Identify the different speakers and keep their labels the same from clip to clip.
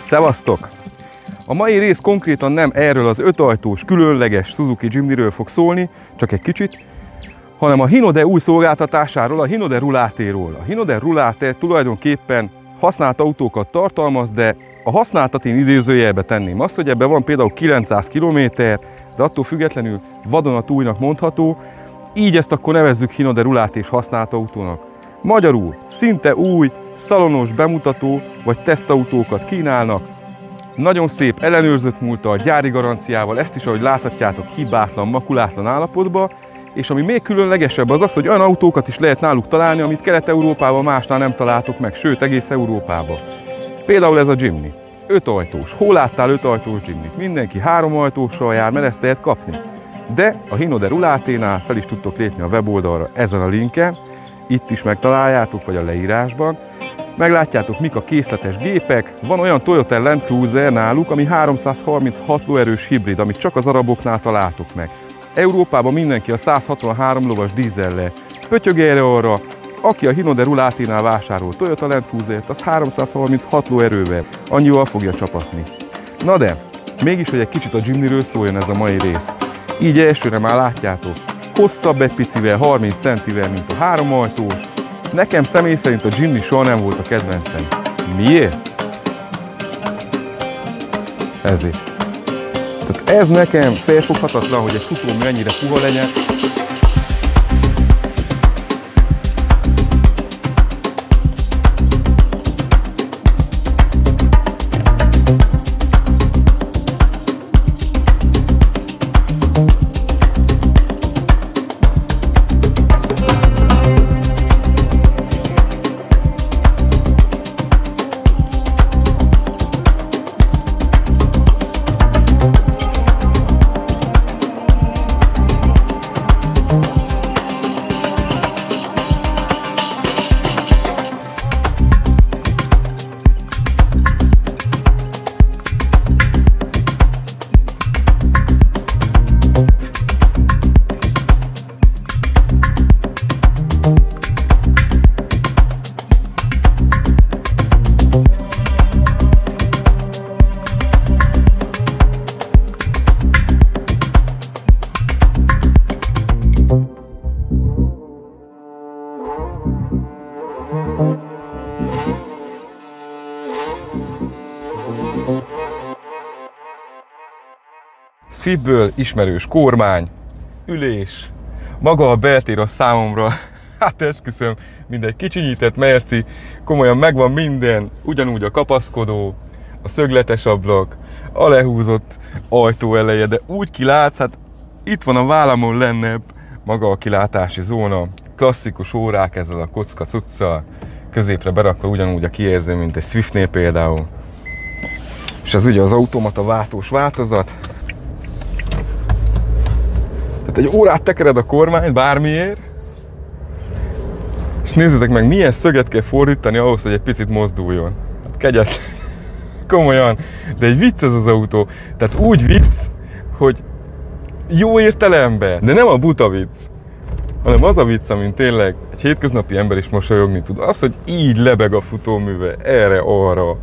Speaker 1: Szevasztok! A mai rész konkrétan nem erről az 5 ajtós, különleges Suzuki Jimnyről fog szólni, csak egy kicsit, hanem a Hinode új szolgáltatásáról, a Hinode Rullate-ról. A Hinode Rullate tulajdonképpen használt autókat tartalmaz, de a használtat én idézőjelbe tenném. Azt, hogy ebben van például 900 km, de attól függetlenül vadonatújnak mondható, így ezt akkor nevezzük Hinode Rullate és használt autónak. Magyarul szinte új, szalonos bemutató vagy tesztautókat kínálnak. Nagyon szép, ellenőrzött múlttal, gyári garanciával, ezt is, ahogy láthatjátok, hibátlan, makulátlan állapotban. És ami még különlegesebb az az, hogy olyan autókat is lehet náluk találni, amit Kelet-Európában másnál nem találtok meg, sőt egész Európában. Például ez a Jimny. 5 ajtós. Hol láttál 5 ajtós Jimnyt? Mindenki 3 ajtóssal jár, mert ezt lehet kapni. De a Hinode Rullate-nál fel is tudtok lépni a weboldalra ezen a linken, itt is megtaláljátok, vagy a leírásban. Meglátjátok, mik a készletes gépek. Van olyan Toyota Land Cruiser náluk, ami 336 lóerős hibrid, amit csak az araboknál találtok meg. Európában mindenki a 163 lovas dízellel pötyög erre arra, aki a Hinode Rullate-nál vásárol Toyota Land Cruisert, az 336 lóerővel, annyival fogja csapatni. Na de, mégis, hogy egy kicsit a Jimnyről szóljon ez a mai rész. Így elsőre már látjátok, hosszabb egy picivel, 30 centivel, mint a 3 ajtós. Nekem személy szerint a Jimny soha nem volt a kedvencem. Miért? Ezért. Tehát ez nekem felfoghatatlan, hogy egy futómű ennyire puha legyen. Swiftből ismerős kormány, ülés, maga a beltér a számomra, hát esküszöm, mindegy kicsinyített merci, komolyan megvan minden, ugyanúgy a kapaszkodó, a szögletes ablak, a lehúzott ajtó eleje, de úgy kilátsz, hát itt van a vállamon lennebb maga a kilátási zóna, klasszikus órák ezzel a kocka cuccal, középre berakva ugyanúgy a kijelző, mint egy Swiftnél például. És ez ugye az automata váltós változat. Tehát egy órát tekered a kormányt bármiért, és nézzétek meg, milyen szöget kell fordítani ahhoz, hogy egy picit mozduljon. Hát kegyetlen. Komolyan. De egy vicc ez az autó. Tehát úgy vicc, hogy jó értelemben, de nem a buta vicc, hanem az a vicc, amin tényleg egy hétköznapi ember is mosolyogni tud. Az, hogy így lebeg a futóműve, erre-arra.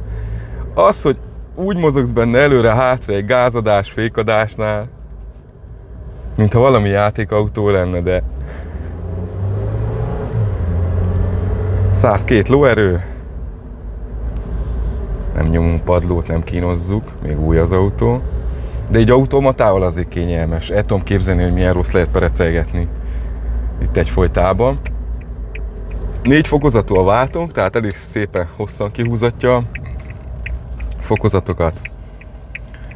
Speaker 1: Az, hogy úgy mozogsz benne előre-hátra egy gázadás, fékadásnál, mintha valami játékautó lenne, de 102 lóerő, nem nyomunk padlót, nem kínozzuk, még új az autó, de így automatával azért kényelmes. El tudom képzelni, hogy milyen rossz lehet perecelgetni itt egyfolytában. 4 fokozatú a váltónk, tehát elég szépen hosszan kihúzatja a fokozatokat.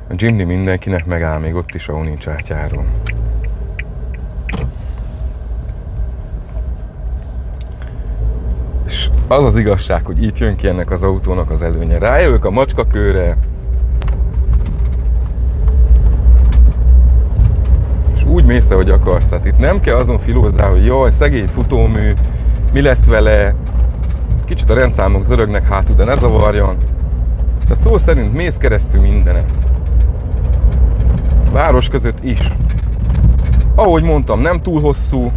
Speaker 1: A Jimny mindenkinek megáll, még ott is, ahol nincs átjáró. És az az igazság, hogy itt jön ki ennek az autónak az előnye. Rájövök a macskakőre, és úgy mész te, hogy akarsz. Tehát itt nem kell azon filózzál, hogy jaj, szegény futómű, mi lesz vele, kicsit a rendszámok zörögnek hátul, de ne zavarjon. Tehát szó szerint mész keresztül mindenen. Város között is. Ahogy mondtam, nem túl hosszú,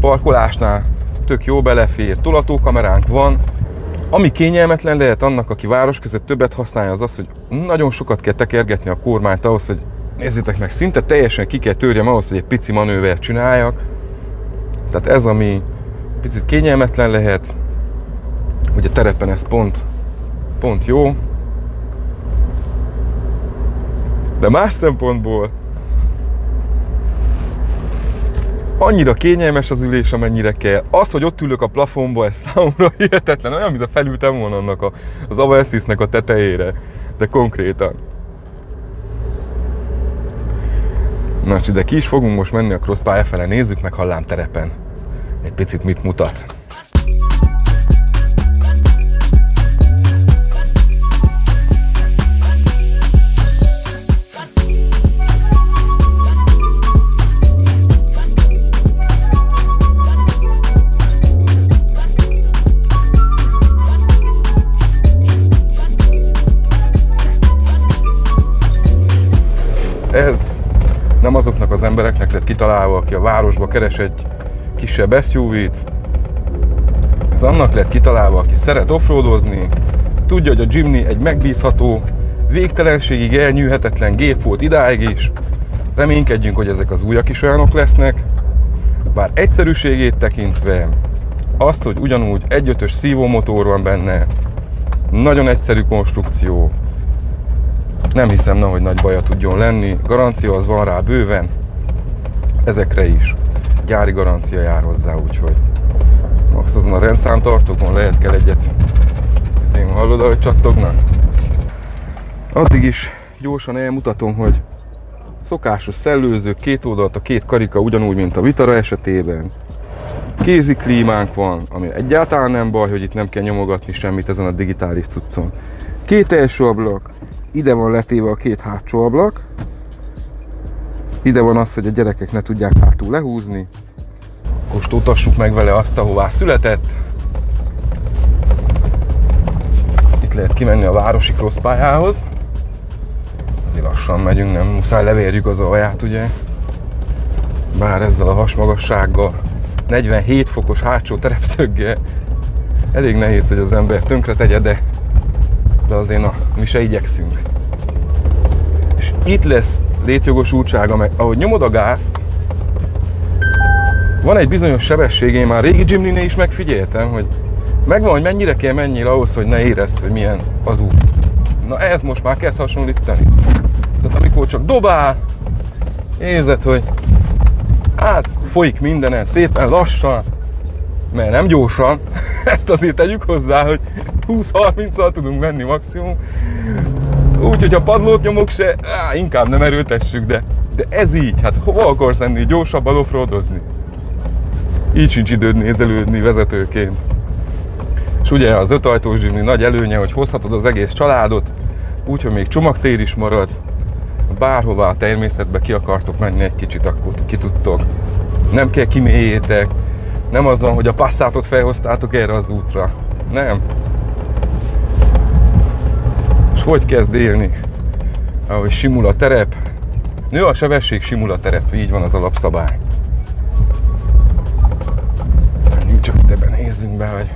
Speaker 1: parkolásnál tök jó belefér, tolatókameránk van, Ami kényelmetlen lehet annak, aki város között többet használja, az az, hogy nagyon sokat kell tekergetni a kormányt ahhoz, hogy nézzétek meg, szinte teljesen ki kell törjem ahhoz, hogy egy pici manővert csináljak. Tehát ez, ami picit kényelmetlen lehet, hogy a terepen ez pont jó. De más szempontból annyira kényelmes az ülés, amennyire kell. Az, hogy ott ülök a plafonba, ez számomra hihetetlen, olyan, mint a felültem volna annak az Avesisnek a tetejére, de konkrétan. Na, de ki is fogunk most menni a crosspálya fele, nézzük meg Hallám terepen egy picit mit mutat. Ez nem azoknak az embereknek lett kitalálva, aki a városba keres egy kisebb SUV-t. Ez annak lett kitalálva, aki szeret offroadozni, tudja, hogy a Jimny egy megbízható, végtelenségig elnyűhetetlen gép volt idáig is. Reménykedjünk, hogy ezek az újak is olyanok lesznek. Bár egyszerűségét tekintve, azt, hogy ugyanúgy 1.5-ös szívómotor van benne, nagyon egyszerű konstrukció, nem hiszem, hogy nagy baja tudjon lenni. Garancia az van rá bőven, ezekre is. Gyári garancia jár hozzá, úgyhogy max azon a rendszámtartókon lehet kell egyet. Én hallod, ahogy csattognak? Addig is gyorsan elmutatom, hogy szokásos szellőző, két oldalt a két karika ugyanúgy, mint a Vitara esetében. Kézi klímánk van, ami egyáltalán nem baj, hogy itt nem kell nyomogatni semmit ezen a digitális cuccon. Két első ablak, ide van letéve a két hátsó ablak. Ide van az, hogy a gyerekek ne tudják hátul lehúzni. Kóstoltassuk meg vele azt, ahová született. Itt lehet kimenni a városi crosspályához. Azért lassan megyünk, nem muszáj levérjük az alját, ugye. Bár ezzel a hasmagassággal, 47 fokos hátsó terepszöggel elég nehéz, hogy az ember tönkre tegye, de azért mi se igyekszünk. És itt lesz létjogosultsága, meg ahogy nyomod a gázt, van egy bizonyos sebesség, én már régi Jimny-nél is megfigyeltem, hogy megvan, hogy mennyire kell menjél ahhoz, hogy ne érezd, hogy milyen az út. Na ez most már kezd hasonlítani. Tehát amikor csak dobál, érzed, hogy hát folyik mindenen szépen lassan, mert nem gyorsan, ezt azért tegyük hozzá, hogy 20-30-al tudunk menni maximum. Úgyhogy a padlót nyomok se, inkább nem erőltessük, de ez így, hát hova akarsz ennél gyorsabban offroadozni? Így sincs időd nézelődni vezetőként. És ugye az 5 ajtós Jimny nagy előnye, hogy hozhatod az egész családot, úgyhogy még csomagtér is marad. Bárhová a természetbe ki akartok menni egy kicsit, akkor ki tudtok. Nem kell kimélyétek. Nem az van, hogy a Passatot felhoztátok erre az útra. Nem. És hogy kezd élni? Ahogy simul a terep. Nő a sebesség, simul a terep. Így van az alapszabály. Csak ide nézzünk be, hogy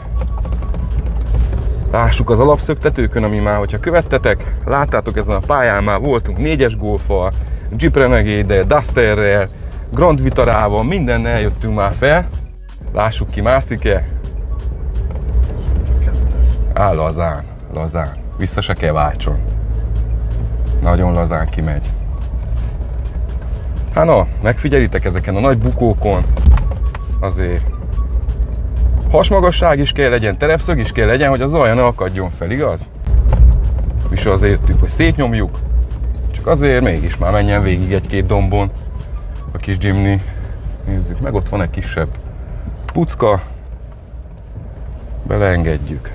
Speaker 1: lássuk az alapszöktetőkön, ami már, hogyha követtetek, láttátok, ezen a pályán már voltunk 4-es Golffal, Jeep Renegade-del, Dusterrel, Grand Vitarával, mindennel eljöttünk már fel. Lássuk, ki mászik-e. Lazán, vissza se kell váltson. Nagyon lazán kimegy. Hát na, megfigyelitek ezeken a nagy bukókon, azért hasmagasság is kell legyen, terepszög is kell legyen, hogy az alja ne akadjon fel, igaz? És azért jöttünk, hogy szétnyomjuk, csak azért mégis már menjen végig egy-két dombon a kis Jimny. Nézzük meg, ott van egy kisebb pucka, beleengedjük.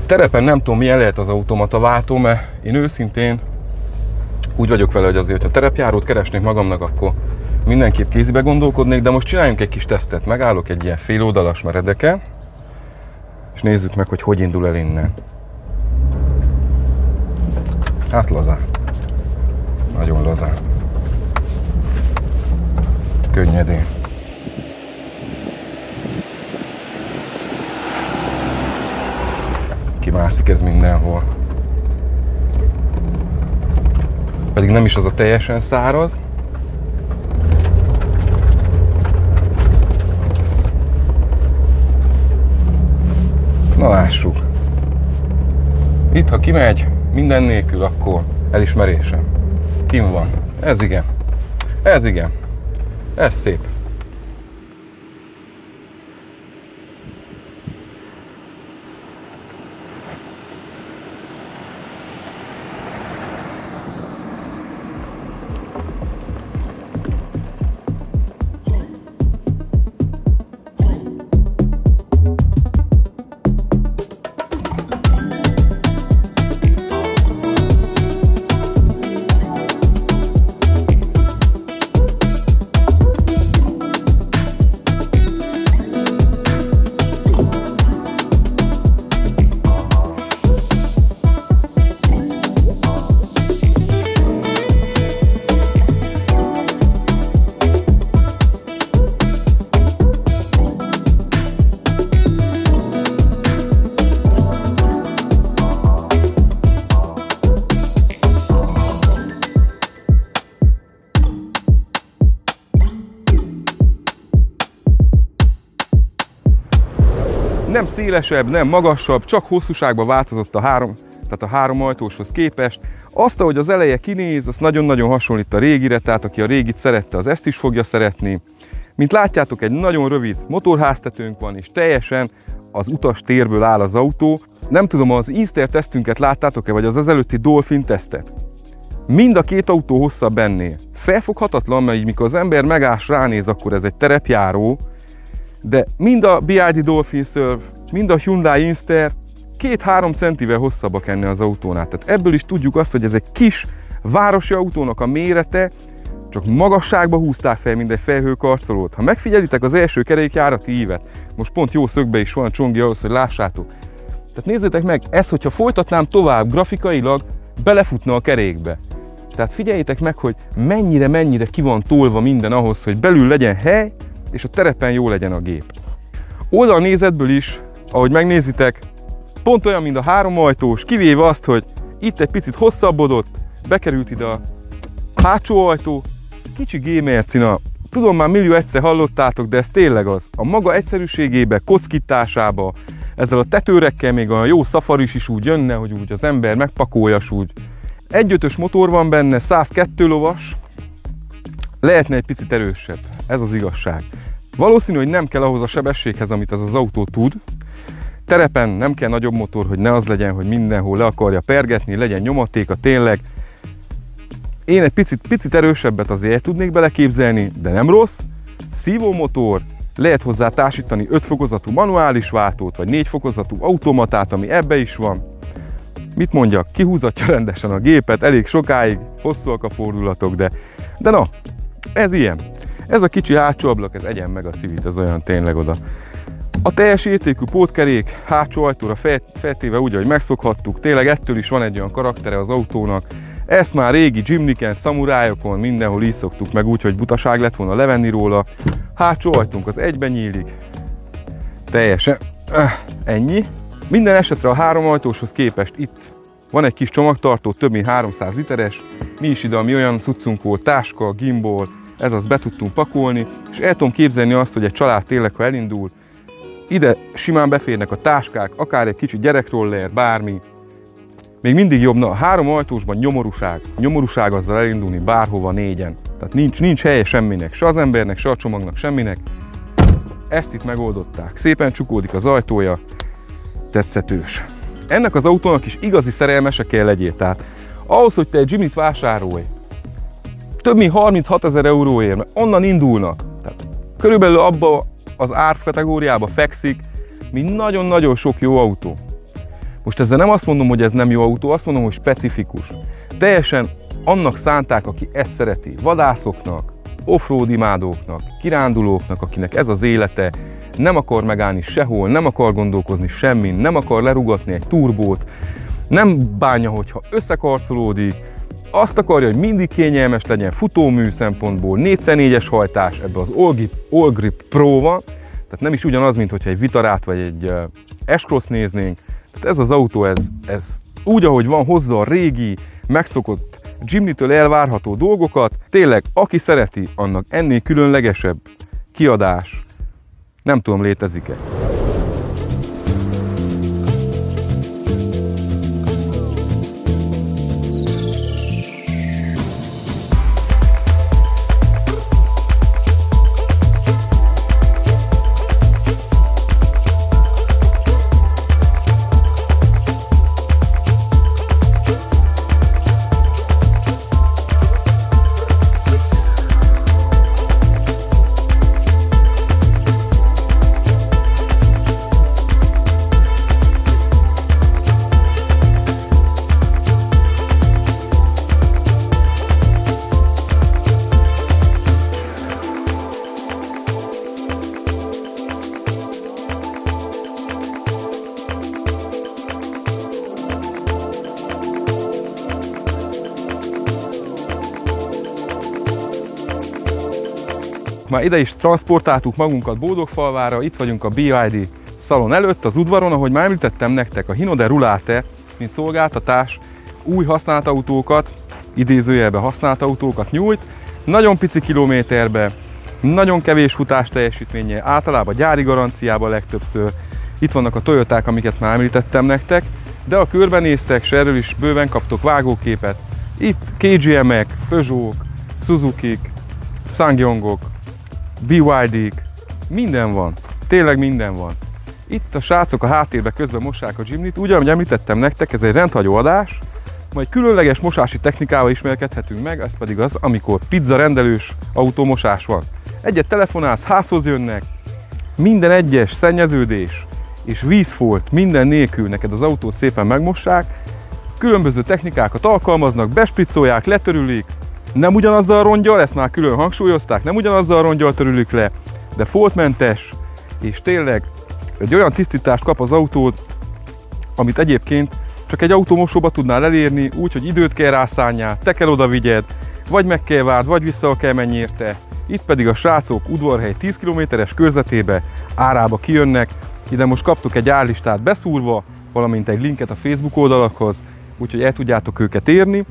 Speaker 1: Terepen nem tudom, milyen lehet az automata váltó, mert én őszintén úgy vagyok vele, hogy azért, ha terepjárót keresnék magamnak, akkor mindenképp kézibe gondolkodnék, de most csináljunk egy kis tesztet. Megállok egy ilyen féloldalas meredeken, és nézzük meg, hogy indul el innen. Hát lazán. Nagyon lazán. Könnyedén. mászik ez mindenhol. Pedig nem is az a teljesen száraz. Na lássuk. Itt, ha kimegy minden nélkül, akkor elismerésem. Kim van. Ez igen. Ez igen. Ez szép. Nem szélesebb, nem magasabb, csak hosszúságban változott a három ajtóshoz képest. Azt, ahogy az eleje kinéz, az nagyon-nagyon hasonlít a régire, tehát aki a régit szerette, az ezt is fogja szeretni. Mint látjátok, egy nagyon rövid motorháztetőnk van, és teljesen az utas térből áll az autó. Nem tudom, az Inster tesztünket láttátok-e, vagy az előtti Dolphin tesztet? Mind a két autó hosszabb ennél. Felfoghatatlan, mert így mikor az ember megáll, ránéz, akkor ez egy terepjáró, de mind a BYD Dolphin Surf, mind a Hyundai Inster 2-3 centivel hosszabbak ennél az autónál. Tehát ebből is tudjuk azt, hogy ez egy kis városi autónak a mérete, csak magasságba húzták fel, mint egy felhőkarcolót. Ha megfigyelitek az első kerékjárati ívet, most pont jó szögbe is van Csongi ahhoz, hogy lássátok. Tehát nézzétek meg, ez, hogyha folytatnám tovább grafikailag, belefutna a kerékbe. Tehát figyeljétek meg, hogy mennyire ki van tolva minden ahhoz, hogy belül legyen hely, és a terepen jó legyen a gép. Oldalnézetből is, ahogy megnézitek, pont olyan, mint a három ajtós, kivéve azt, hogy itt egy picit hosszabbodott, bekerült ide a hátsó ajtó, kicsi gamer-cina. Tudom, már millió egyszer hallottátok, de ez tényleg az. A maga egyszerűségébe, kockításába, ezzel a tetőrekkel még olyan jó szafaris is úgy jönne, hogy úgy az ember megpakolja, úgy. 1.5-ös motor van benne, 102 lovas, lehetne egy picit erősebb, ez az igazság. Valószínű, hogy nem kell ahhoz a sebességhez, amit az autó tud. Terepen nem kell nagyobb motor, hogy ne az legyen, hogy mindenhol le akarja pergetni, legyen nyomatéka tényleg. Én egy picit erősebbet azért el tudnék beleképzelni, de nem rossz. Szívómotor, lehet hozzá társítani 5 fokozatú manuális váltót, vagy 4 fokozatú automatát, ami ebbe is van. Mit mondjak, kihúzatja rendesen a gépet, elég sokáig, hosszúak a fordulatok, de na, ez ilyen. Ez a kicsi hátsó ablak, ez egyen meg a szívit, ez olyan tényleg oda. A teljes értékű pótkerék hátsó ajtóra feltéve úgy, ahogy megszokhattuk, tényleg ettől is van egy olyan karaktere az autónak. Ezt már régi Jimniken, szamurájokon, mindenhol így szoktuk meg úgy, hogy butaság lett volna levenni róla. Hátsó ajtónk az egyben nyílik. Teljesen ennyi. Minden esetre a három ajtóshoz képest itt van egy kis csomagtartó, több mint 300 literes. Mi is ide, ami olyan cuccunk volt, táska, gimbal, ez az be tudtunk pakolni, és el tudom képzelni azt, hogy egy család tényleg, ha elindul, ide simán beférnek a táskák, akár egy kicsi gyerekroller, bármi. Még mindig jobb, na a három ajtósban nyomorúság azzal elindulni bárhova négyen. Tehát nincs helye semminek, se az embernek, se a csomagnak, semminek. Ezt itt megoldották. Szépen csukódik az ajtója, tetszetős. Ennek az autónak is igazi szerelmese kell legyél, tehát ahhoz, hogy te egy Jimnyt vásárolj, több mint 36 000 euróért, mert onnan indulnak. Tehát körülbelül abba az árkategóriába fekszik, mint nagyon-nagyon sok jó autó. Most ezzel nem azt mondom, hogy ez nem jó autó, azt mondom, hogy specifikus. Teljesen annak szánták, aki ezt szereti. Vadászoknak, offroad imádóknak, kirándulóknak, akinek ez az élete, nem akar megállni sehol, nem akar gondolkozni semmin, nem akar lerugatni egy turbót, nem bánja, hogyha összekarcolódik, azt akarja, hogy mindig kényelmes legyen futómű szempontból, 4x4-es hajtás, ebbe az All Grip Pro van, tehát nem is ugyanaz, mint hogyha egy Vitarát vagy egy S-Cross néznénk, Tehát ez az autó, ez úgy, ahogy van, hozza a régi, megszokott Jimny-től elvárható dolgokat. Tényleg, aki szereti, annak ennél különlegesebb kiadás, nem tudom, létezik-e. Már ide is transportáltuk magunkat Bódogfalvára, itt vagyunk a BYD szalon előtt, az udvaron, ahogy már említettem nektek, a Hino de Rulate, mint szolgáltatás, új használt autókat, idézőjelben használt autókat nyújt, nagyon pici kilométerbe, nagyon kevés futás teljesítménye, általában gyári garanciában legtöbbször. Itt vannak a Toyoták, amiket már említettem nektek, de ha körbenéztek, és erről is bőven kaptok vágóképet, itt KGM-ek, Peugeot-k, Suzuki-k, SsangYongok, BYD-k, minden van, tényleg minden van. Itt a srácok a háttérben közben mossák a Jimnyt, úgy, ahogy említettem nektek, ez egy rendhagyó adás, majd különleges mosási technikával ismerkedhetünk meg, ez pedig az, amikor pizza rendelős autómosás van. Egyet telefonálsz, házhoz jönnek, minden egyes szennyeződés és vízfolt minden nélkül neked az autót szépen megmossák, különböző technikákat alkalmaznak, bespriccolják, letörülik, nem ugyanazzal a rongyal, ezt már külön hangsúlyozták, nem ugyanazzal a rongyal törülik le, de foltmentes, és tényleg egy olyan tisztítást kap az autód, amit egyébként csak egy autómosóba tudnál elérni, úgy, hogy időt kell rászánjál, te kell oda vigyed, vagy meg kell várd, vagy vissza kell menni érte. Itt pedig a srácok udvarhely 10 km-es körzetébe árába kijönnek, ide most kaptuk egy árlistát beszúrva, valamint egy linket a Facebook oldalakhoz, úgyhogy el tudjátok őket érni.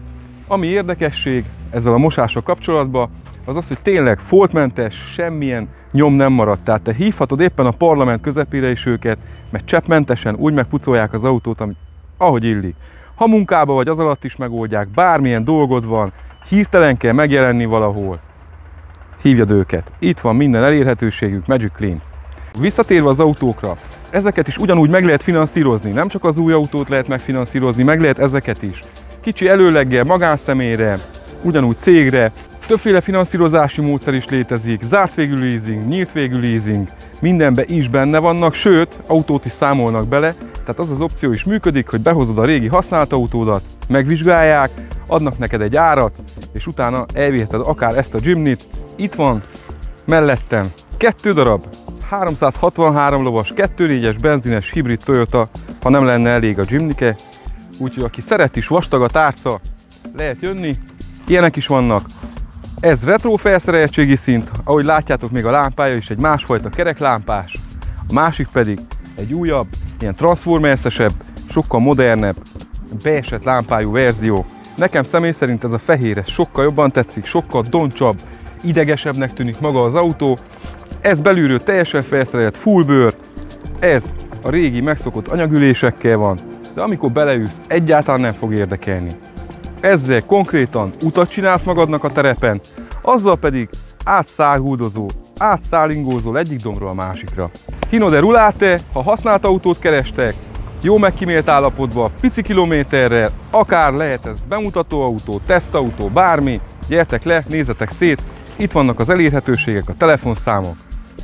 Speaker 1: Ami érdekesség ezzel a mosással kapcsolatban, az az, hogy tényleg foltmentes, semmilyen nyom nem maradt. Tehát te hívhatod éppen a parlament közepére is őket, mert cseppmentesen úgy megpucolják az autót, ahogy illik. Ha munkába vagy, az alatt is megoldják, bármilyen dolgod van, hirtelen kell megjelenni valahol, hívjad őket. Itt van minden elérhetőségük, Magic Clean. Visszatérve az autókra, ezeket is ugyanúgy meg lehet finanszírozni, nem csak az új autót lehet megfinanszírozni, meg lehet ezeket is. Kicsi előleggel, magánszemélyre, ugyanúgy cégre, többféle finanszírozási módszer is létezik, zárt végű leasing, nyílt végű leasing, mindenben is benne vannak, sőt, autót is számolnak bele, tehát az az opció is működik, hogy behozod a régi használt autódat, megvizsgálják, adnak neked egy árat, és utána elviheted akár ezt a Jimnyt. Itt van mellettem 2 darab 363 lovas, 2.4-es benzines hibrid Toyota, ha nem lenne elég a Jimnyke. Úgyhogy aki szeret is vastag a tárca, lehet jönni. Ilyenek is vannak. Ez retro felszereltségi szint, ahogy látjátok, még a lámpája is egy másfajta kereklámpás. A másik pedig egy újabb, ilyen transformersesebb, sokkal modernebb, beesett lámpájú verzió. Nekem személy szerint ez a fehér, ez sokkal jobban tetszik, sokkal doncsabb, idegesebbnek tűnik maga az autó. Ez belülről teljesen felszerelt, full bőr. Ez a régi megszokott anyagülésekkel van, de amikor beleülsz, egyáltalán nem fog érdekelni. Ezzel konkrétan utat csinálsz magadnak a terepen, azzal pedig átszárguldozó, átszálingózol egyik dombról a másikra. Hino de Rulate, ha használt autót kerestek, jó megkímélt állapotban, pici kilométerrel, akár lehet ez bemutató autó, tesztautó, bármi, gyertek le, nézzetek szét, itt vannak az elérhetőségek, a telefonszámok.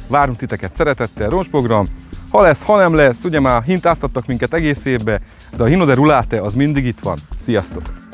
Speaker 1: Várunk titeket szeretettel, roncsprogram. Ha lesz, ha nem lesz, ugye már hintáztattak minket egész évbe, de a Hino de Rulate az mindig itt van. Sziasztok!